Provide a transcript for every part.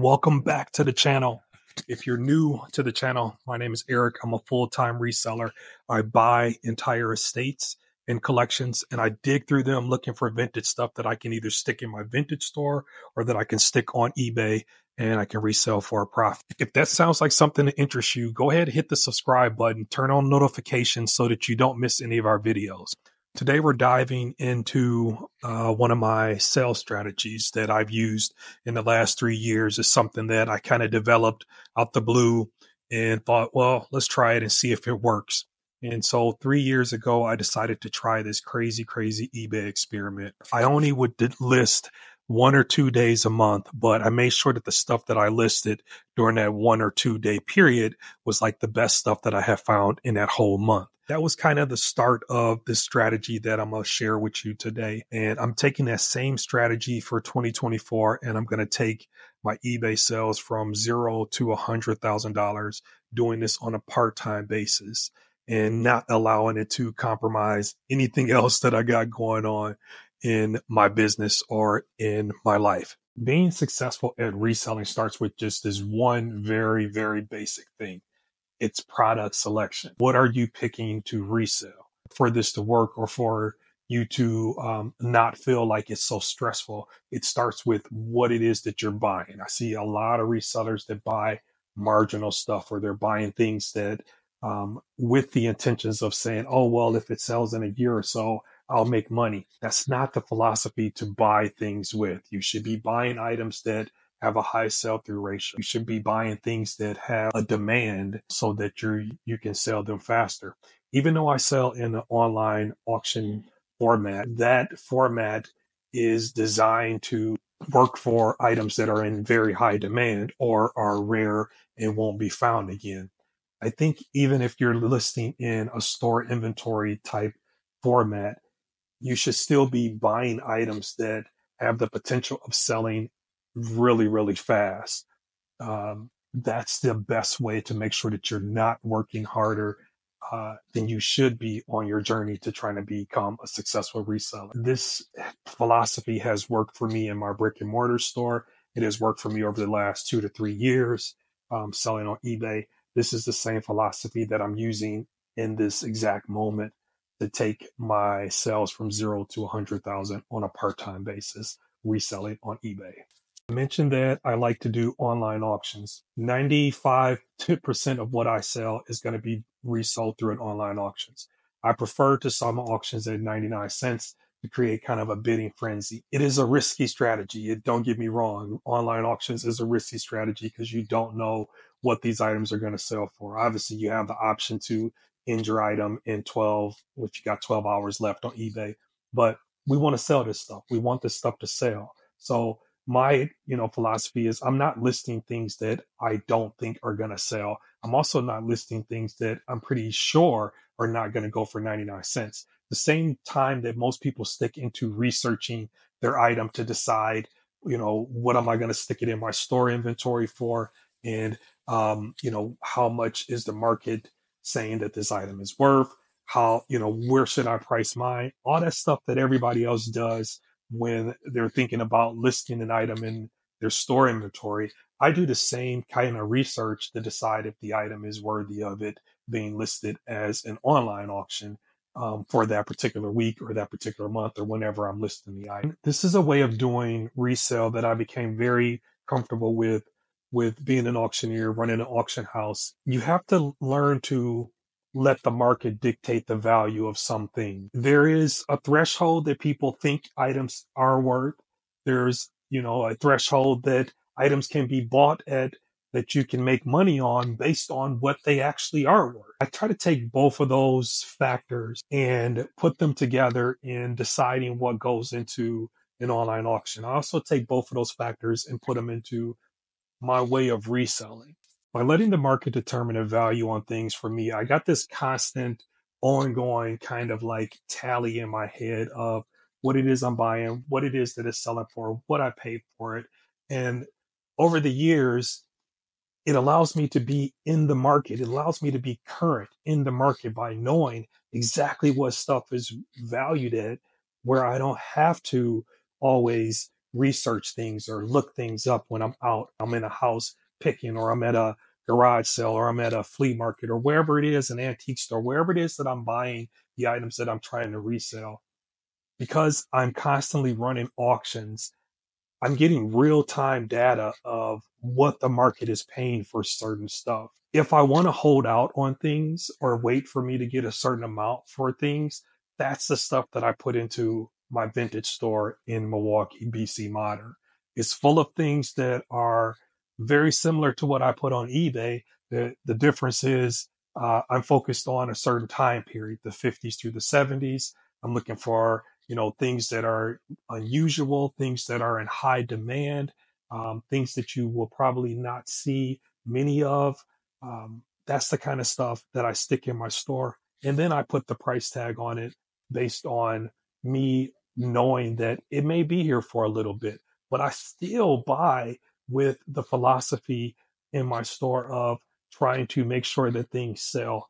Welcome back to the channel. If you're new to the channel, my name is Eric. I'm a full-time reseller. I buy entire estates and collections, and I dig through them looking for vintage stuff that I can either stick in my vintage store or that I can stick on eBay and I can resell for a profit. If that sounds like something that interests you, go ahead and hit the subscribe button, turn on notifications so that you don't miss any of our videos. Today, we're diving into one of my sales strategies that I've used in the last 3 years. Is something that I kind of developed out the blue and thought, well, let's try it and see if it works. And so 3 years ago, I decided to try this crazy eBay experiment. I only would list 1 or 2 days a month, but I made sure that the stuff that I listed during that 1 or 2 day period was like the best stuff that I have found in that whole month. That was kind of the start of this strategy that I'm going to share with you today. And I'm taking that same strategy for 2024, and I'm going to take my eBay sales from $0 to $100,000, doing this on a part-time basis and not allowing it to compromise anything else that I got going on in my business or in my life. Being successful at reselling starts with just this one very basic thing. It's product selection. What are you picking to resell? For this to work or for you to not feel like it's so stressful, it starts with what it is that you're buying. I see a lot of resellers that buy marginal stuff, or they're buying things that with the intentions of saying, oh, well, if it sells in a year or so, I'll make money. That's not the philosophy to buy things with. You should be buying items that have a high sell-through ratio. You should be buying things that have a demand so that you can sell them faster. Even though I sell in an online auction format, that format is designed to work for items that are in very high demand or are rare and won't be found again. I think even if you're listing in a store inventory type format, you should still be buying items that have the potential of selling really fast. That's the best way to make sure that you're not working harder than you should be on your journey to trying to become a successful reseller. This philosophy has worked for me in my brick and mortar store. It has worked for me over the last 2 to 3 years selling on eBay. This is the same philosophy that I'm using in this exact moment to take my sales from 0 to 100,000 on a part-time basis, reselling on eBay. I mentioned that I like to do online auctions. 95% of what I sell is going to be resold through an online auctions. I prefer to sell my auctions at 99 cents to create kind of a bidding frenzy. It is a risky strategy. Don't get me wrong. Online auctions is a risky strategy because you don't know what these items are going to sell for. Obviously, you have the option to end your item in 12, if you got 12 hours left on eBay, but we want to sell this stuff. We want this stuff to sell. So my philosophy is I'm not listing things that I don't think are going to sell. I'm also not listing things that I'm pretty sure are not going to go for 99 cents. The same time that most people stick into researching their item to decide, what am I going to stick it in my store inventory for? And, how much is the market saying that this item is worth? How, where should I price mine? All that stuff that everybody else does when they're thinking about listing an item in their store inventory. I do the same kind of research to decide if the item is worthy of it being listed as an online auction for that particular week or that particular month or whenever I'm listing the item. This is a way of doing resale that I became very comfortable with being an auctioneer, running an auction house. You have to learn to let the market dictate the value of something. There is a threshold that people think items are worth. There's, a threshold that items can be bought at that you can make money on based on what they actually are worth. I try to take both of those factors and put them together in deciding what goes into an online auction. I also take both of those factors and put them into my way of reselling. By letting the market determine a value on things for me, I got this constant, ongoing kind of like tally in my head of what it is I'm buying, what it is that it's selling for, what I paid for it. And over the years, it allows me to be in the market. It allows me to be current in the market by knowing exactly what stuff is valued at, where I don't have to always research things or look things up when I'm out. I'm in a house picking, or I'm at a garage sale, or I'm at a flea market, or wherever it is, an antique store, wherever it is that I'm buying the items that I'm trying to resell. Because I'm constantly running auctions, I'm getting real time data of what the market is paying for certain stuff. If I want to hold out on things or wait for me to get a certain amount for things, that's the stuff that I put into my vintage store in Milwaukee, BC Modern. It's full of things that are very similar to what I put on eBay. The difference is I'm focused on a certain time period, the 50s through the 70s. I'm looking for, things that are unusual, things that are in high demand, things that you will probably not see many of. That's the kind of stuff that I stick in my store. And then I put the price tag on it based on me knowing that it may be here for a little bit, but I still buy with the philosophy in my store of trying to make sure that things sell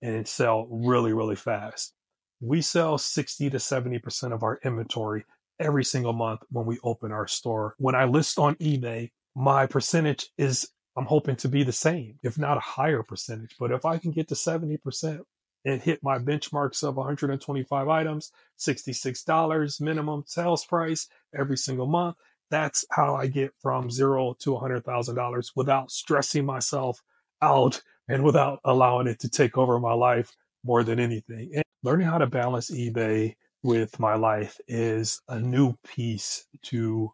and sell really, really fast. We sell 60 to 70% of our inventory every single month when we open our store. When I list on eBay, my percentage is, I'm hoping to be the same, if not a higher percentage. But if I can get to 70% and hit my benchmarks of 125 items, $66 minimum sales price every single month, that's how I get from zero to $100,000 without stressing myself out and without allowing it to take over my life more than anything. And learning how to balance eBay with my life is a new piece to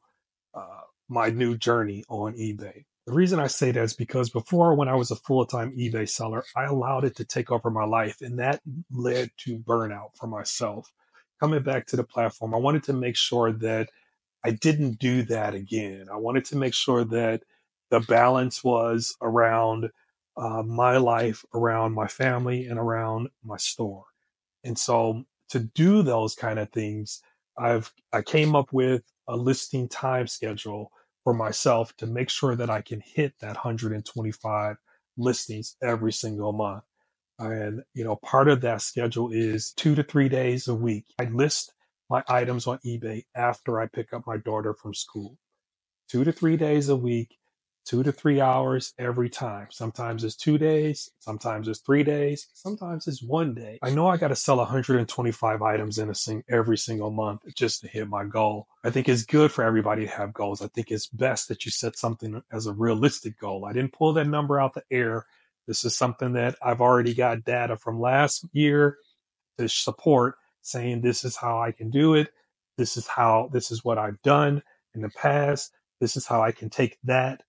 my new journey on eBay. The reason I say that is because before, when I was a full time eBay seller, I allowed it to take over my life, and that led to burnout for myself. Coming back to the platform, I wanted to make sure that I didn't do that again. I wanted to make sure that the balance was around my life, around my family, and around my store. And so to do those kind of things, I came up with a listing time schedule for myself to make sure that I can hit that 125 listings every single month. And, part of that schedule is 2 to 3 days a week. I list my items on eBay after I pick up my daughter from school. 2 to 3 days a week, 2 to 3 hours every time. Sometimes it's 2 days, sometimes it's 3 days, sometimes it's one day. I know I got to sell 125 items in every single month just to hit my goal. I think it's good for everybody to have goals. I think it's best that you set something as a realistic goal. I didn't pull that number out the air. This is something that I've already got data from last year to support, saying this is how I can do it. This is what I've done in the past. This is how I can take that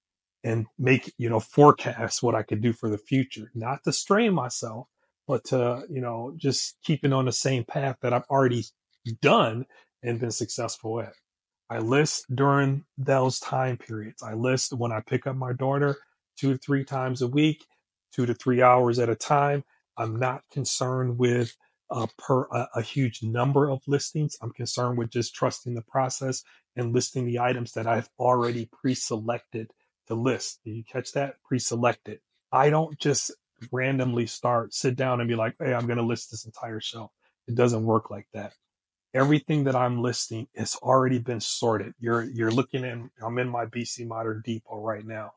and make, forecast what I could do for the future, not to strain myself, but to, just keeping on the same path that I've already done and been successful at. I list during those time periods. I list when I pick up my daughter 2 to 3 times a week, 2 to 3 hours at a time. I'm not concerned with a huge number of listings. I'm concerned with just trusting the process and listing the items that I've already pre-selected to list. Did you catch that? Pre-selected. I don't just randomly sit down and be like, hey, I'm going to list this entire shelf. It doesn't work like that. Everything that I'm listing has already been sorted. You're looking at, I'm in my BC Modern Depot right now.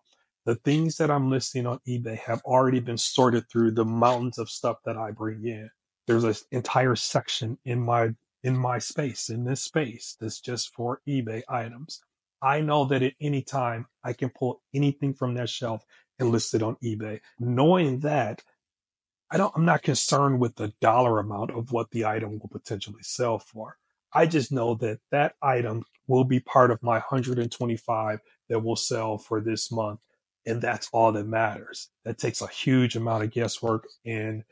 The things that I'm listing on eBay have already been sorted through the mountains of stuff that I bring in. There's an entire section in this space that's just for eBay items. I know that at any time I can pull anything from that shelf and list it on eBay. Knowing that, I'm not concerned with the dollar amount of what the item will potentially sell for. I just know that that item will be part of my 125 that will sell for this month. And that's all that matters. That takes a huge amount of guesswork and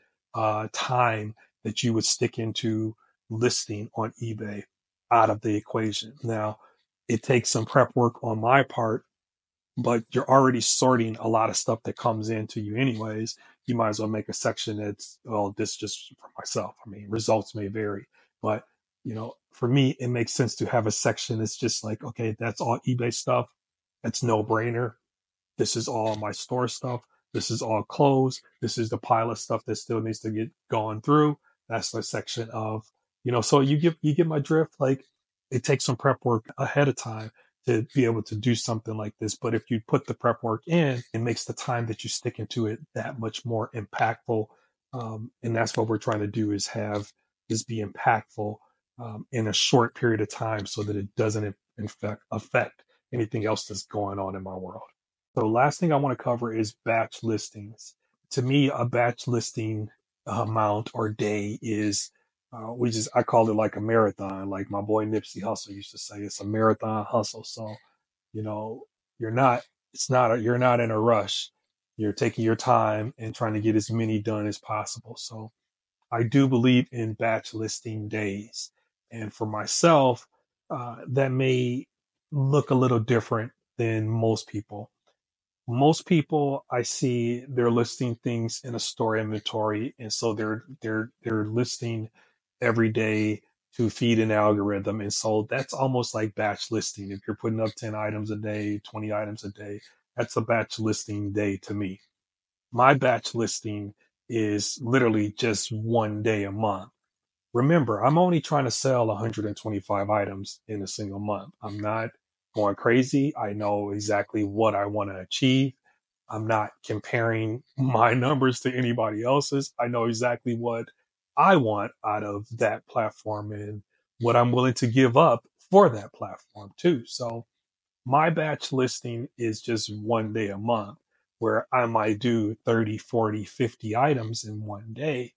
time that you would stick into listing on eBay out of the equation. Now, it takes some prep work on my part, but you're already sorting a lot of stuff that comes into you anyways. You might as well make a section that's, well, this just for myself. I mean, results may vary, but for me, it makes sense to have a section that's just like, okay, that's all eBay stuff. That's no brainer. This is all my store stuff. This is all clothes. This is the pile of stuff that still needs to get gone through. That's the section of, so you get my drift. Like, it takes some prep work ahead of time to be able to do something like this. But if you put the prep work in, it makes the time that you stick into it that much more impactful. And that's what we're trying to do, is have this be impactful in a short period of time so that it doesn't affect anything else that's going on in my world. So last thing I want to cover is batch listings. To me, a batch listing amount or day is I call it like a marathon, like my boy Nipsey Hussle used to say, it's a marathon hustle. So, you know, you're not, you're not in a rush. You're taking your time and trying to get as many done as possible. So I do believe in batch listing days. And for myself, that may look a little different than most people. Most people I see, they're listing things in a store inventory, and so they're listing every day to feed an algorithm. And so that's almost like batch listing. If you're putting up 10 items a day, 20 items a day, that's a batch listing day to me. My batch listing is literally just one day a month. Remember, I'm only trying to sell 125 items in a single month. I'm not going crazy. I know exactly what I want to achieve. I'm not comparing my numbers to anybody else's. I know exactly what I want out of that platform and what I'm willing to give up for that platform too. So my batch listing is just one day a month where I might do 30, 40, 50 items in one day,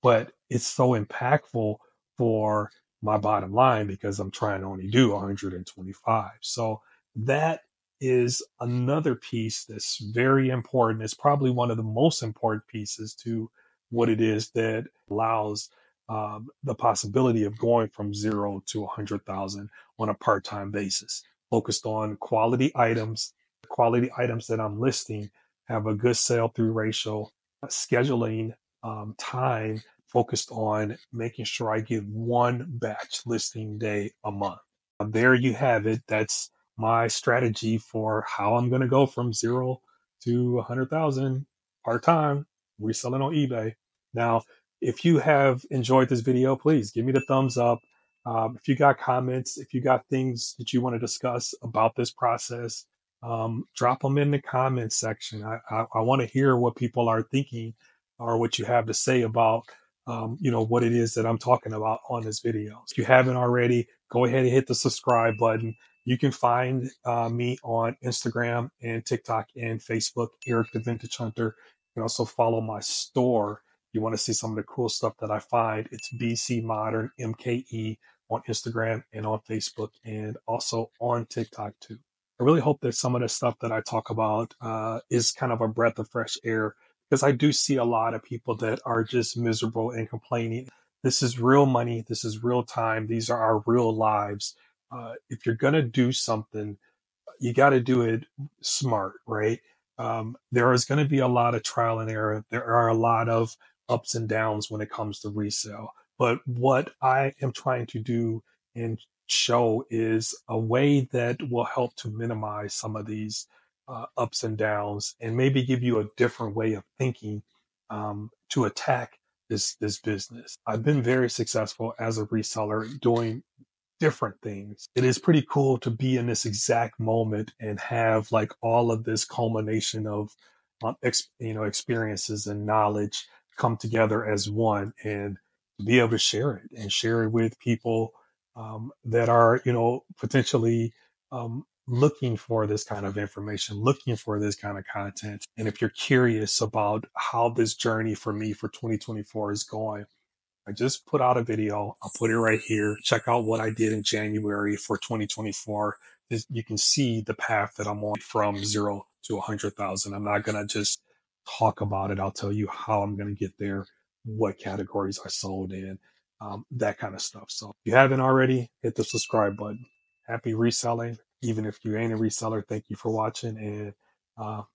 but it's so impactful for my bottom line because I'm trying to only do 125. So that is another piece that's very important. It's probably one of the most important pieces to what it is that allows the possibility of going from 0 to 100,000 on a part-time basis, focused on quality items. The quality items that I'm listing have a good sell through ratio, scheduling time focused on making sure I get one batch listing day a month. There you have it. That's my strategy for how I'm going to go from 0 to 100,000 part time reselling on eBay. Now, if you have enjoyed this video, please give me the thumbs up. If you got comments, if you got things that you want to discuss about this process, drop them in the comments section. I want to hear what people are thinking or what you have to say about what it is that I'm talking about on this video. If you haven't already, go ahead and hit the subscribe button. You can find me on Instagram and TikTok and Facebook, Eric the Vintage Hunter. You can also follow my store. You want to see some of the cool stuff that I find. It's BC Modern MKE on Instagram and on Facebook and also on TikTok too. I really hope that some of the stuff that I talk about is kind of a breath of fresh air, because I do see a lot of people that are just miserable and complaining. This is real money. This is real time. These are our real lives. If you're going to do something, you got to do it smart, right? There is going to be a lot of trial and error. There are a lot of ups and downs when it comes to resale. But what I am trying to do and show is a way that will help to minimize some of these ups and downs and maybe give you a different way of thinking to attack this business. I've been very successful as a reseller doing different things. It is pretty cool to be in this exact moment and have like all of this culmination of experiences and knowledge come together as one, and to be able to share it and share it with people that are potentially looking for this kind of information, looking for this kind of content. And if you're curious about how this journey for me for 2024 is going, I just put out a video. I'll put it right here. Check out what I did in January for 2024. You can see the path that I'm on from 0 to 100,000. I'm not going to just talk about it. I'll tell you how I'm going to get there, what categories I sold in, that kind of stuff. So if you haven't already, hit the subscribe button. Happy reselling. Even if you ain't a reseller, thank you for watching. And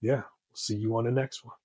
yeah, we'll see you on the next one.